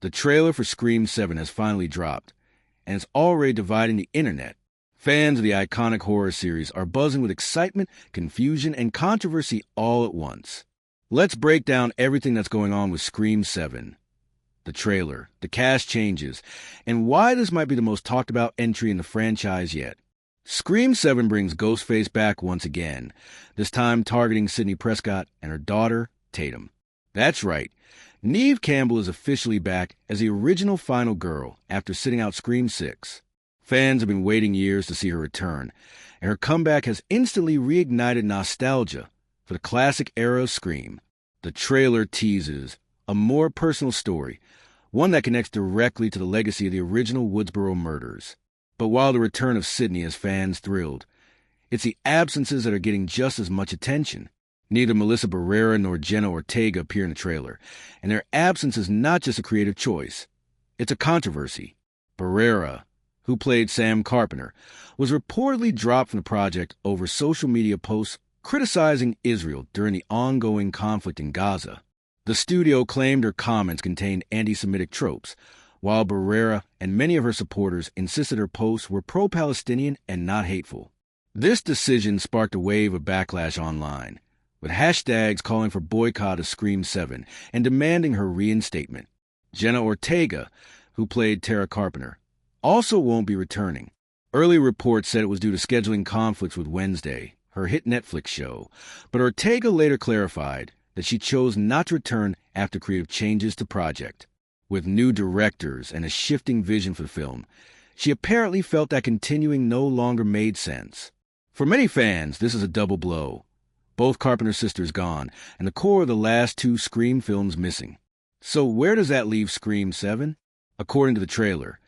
The trailer for Scream 7 has finally dropped, and it's already dividing the internet. Fans of the iconic horror series are buzzing with excitement, confusion, and controversy all at once. Let's break down everything that's going on with Scream 7. The trailer, the cast changes, and why this might be the most talked about entry in the franchise yet. Scream 7 brings Ghostface back once again, this time targeting Sidney Prescott and her daughter, Tatum. That's right, Neve Campbell is officially back as the original final girl after sitting out Scream 6. Fans have been waiting years to see her return, and her comeback has instantly reignited nostalgia for the classic era of Scream. The trailer teases a more personal story, one that connects directly to the legacy of the original Woodsboro murders. But while the return of Sidney has fans thrilled, it's the absences that are getting just as much attention. Neither Melissa Barrera nor Jenna Ortega appear in the trailer, and their absence is not just a creative choice. It's a controversy. Barrera, who played Sam Carpenter, was reportedly dropped from the project over social media posts criticizing Israel during the ongoing conflict in Gaza. The studio claimed her comments contained anti-Semitic tropes, while Barrera and many of her supporters insisted her posts were pro-Palestinian and not hateful. This decision sparked a wave of backlash online, with hashtags calling for boycott of Scream 7 and demanding her reinstatement. Jenna Ortega, who played Tara Carpenter, also won't be returning. Early reports said it was due to scheduling conflicts with Wednesday, her hit Netflix show, but Ortega later clarified that she chose not to return after creative changes to project. With new directors and a shifting vision for the film, she apparently felt that continuing no longer made sense. For many fans, this is a double blow. Both Carpenter sisters gone, and the core of the last two Scream films missing. So where does that leave Scream 7? According to the trailer,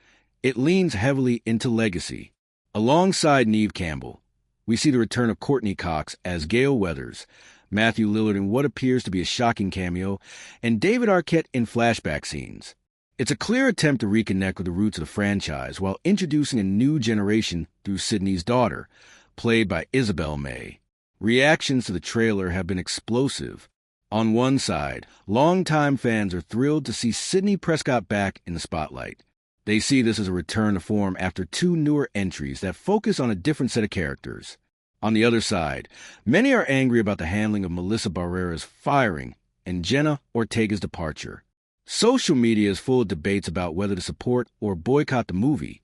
it leans heavily into legacy. Alongside Neve Campbell, we see the return of Courtney Cox as Gale Weathers, Matthew Lillard in what appears to be a shocking cameo, and David Arquette in flashback scenes. It's a clear attempt to reconnect with the roots of the franchise while introducing a new generation through Sidney's daughter, played by Isabel May. Reactions to the trailer have been explosive. On one side, longtime fans are thrilled to see Sidney Prescott back in the spotlight. They see this as a return to form after two newer entries that focus on a different set of characters. On the other side, many are angry about the handling of Melissa Barrera's firing and Jenna Ortega's departure. Social media is full of debates about whether to support or boycott the movie,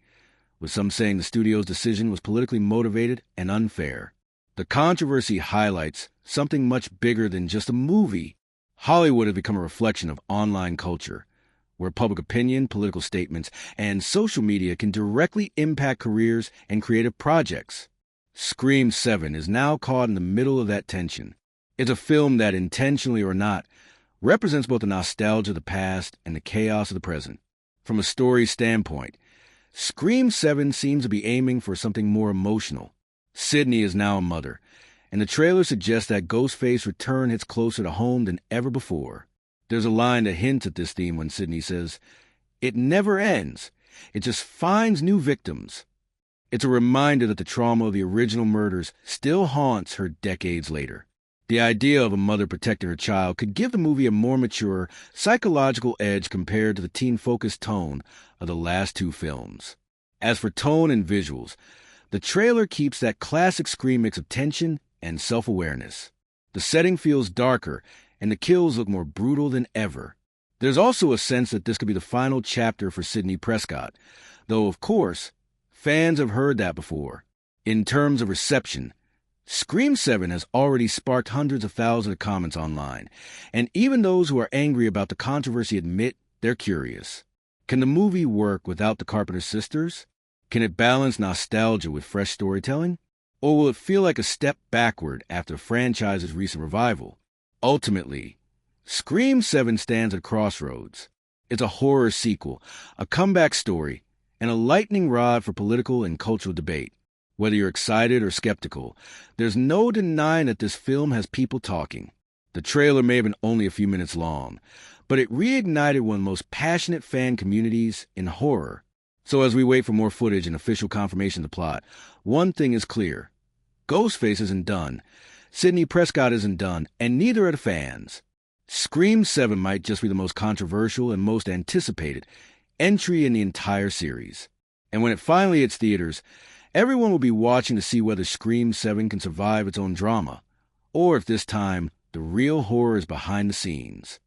with some saying the studio's decision was politically motivated and unfair. The controversy highlights something much bigger than just a movie. Hollywood has become a reflection of online culture, where public opinion, political statements, and social media can directly impact careers and creative projects. Scream 7 is now caught in the middle of that tension. It's a film that, intentionally or not, represents both the nostalgia of the past and the chaos of the present. From a story standpoint, Scream 7 seems to be aiming for something more emotional. Sidney is now a mother, and the trailer suggests that Ghostface's return hits closer to home than ever before. There's a line that hints at this theme when Sidney says, "It never ends. It just finds new victims." It's a reminder that the trauma of the original murders still haunts her decades later. The idea of a mother protecting her child could give the movie a more mature, psychological edge compared to the teen-focused tone of the last two films. As for tone and visuals, the trailer keeps that classic Scream mix of tension and self-awareness. The setting feels darker, and the kills look more brutal than ever. There's also a sense that this could be the final chapter for Sidney Prescott, though, of course, fans have heard that before. In terms of reception, Scream 7 has already sparked hundreds of thousands of comments online, and even those who are angry about the controversy admit they're curious. Can the movie work without the Carpenter sisters? Can it balance nostalgia with fresh storytelling? Or will it feel like a step backward after the franchise's recent revival? Ultimately, Scream 7 stands at a crossroads. It's a horror sequel, a comeback story, and a lightning rod for political and cultural debate. Whether you're excited or skeptical, there's no denying that this film has people talking. The trailer may have been only a few minutes long, but it reignited one of the most passionate fan communities in horror. So as we wait for more footage and official confirmation of the plot, one thing is clear. Ghostface isn't done, Sidney Prescott isn't done, and neither are the fans. Scream 7 might just be the most controversial and most anticipated entry in the entire series. And when it finally hits theaters, everyone will be watching to see whether Scream 7 can survive its own drama, or if this time the real horror is behind the scenes.